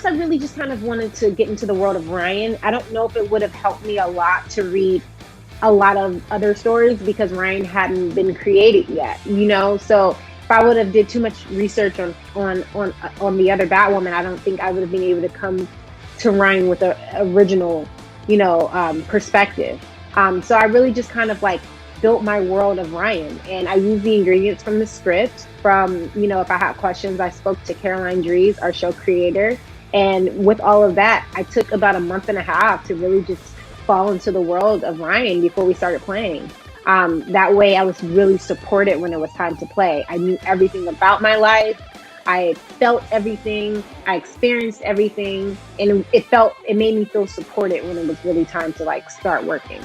first, I really just kind of wanted to get into the world of Ryan. I don't know if it would have helped me a lot to read a lot of other stories because Ryan hadn't been created yet, you know? So if I would have did too much research on the other Batwoman, I don't think I would have been able to come to Ryan with an original, perspective. So I really just kind of like built my world of Ryan, and I used the ingredients from the script. From, if I had questions, I spoke to Caroline Dries, our show creator. And with all of that, I took about a month and a half to really just fall into the world of Ryan before we started playing. That way I was really supported when it was time to play. I knew everything about my life. I felt everything. I experienced everything. And it made me feel supported when it was really time to like start working.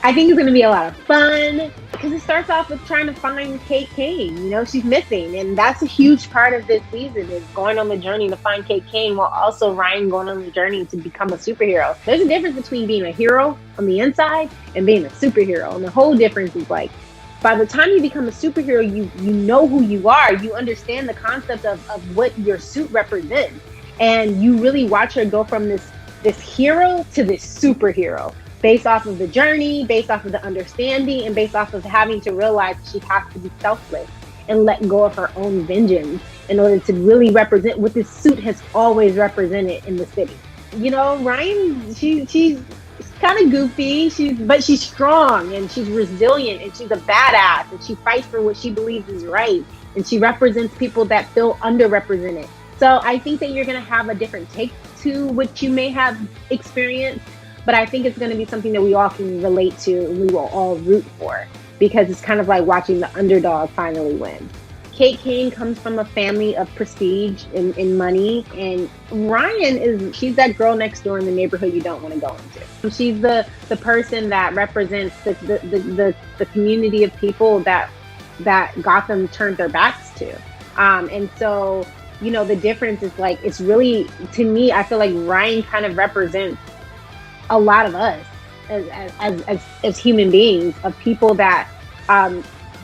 I think it's going to be a lot of fun because it starts off with trying to find Kate Kane. She's missing. And that's a huge part of this season, is going on the journey to find Kate Kane, while also Ryan going on the journey to become a superhero. There's a difference between being a hero on the inside and being a superhero. And the whole difference is like, by the time you become a superhero, you know who you are. You understand the concept of what your suit represents. And you really watch her go from this hero to this superhero, based off of the journey, based off of the understanding, and based off of having to realize she has to be selfless and let go of her own vengeance in order to really represent what this suit has always represented in the city. Ryan, she's kind of goofy, but she's strong and she's resilient and she's a badass and she fights for what she believes is right, and she represents people that feel underrepresented. So I think that you're going to have a different take to what you may have experienced. But I think it's going to be something that we all can relate to and we will all root for, because it's kind of like watching the underdog finally win. Kate Kane comes from a family of prestige and money, and she's that girl next door in the neighborhood you don't want to go into. She's the person that represents the community of people that Gotham turned their backs to. And so, the difference is like, it's really, to me, I feel like Ryan kind of represents a lot of us as human beings, of people that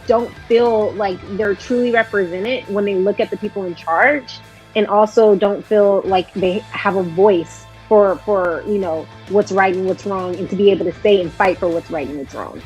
don't feel like they're truly represented when they look at the people in charge, and also don't feel like they have a voice for what's right and what's wrong, and to be able to say and fight for what's right and what's wrong.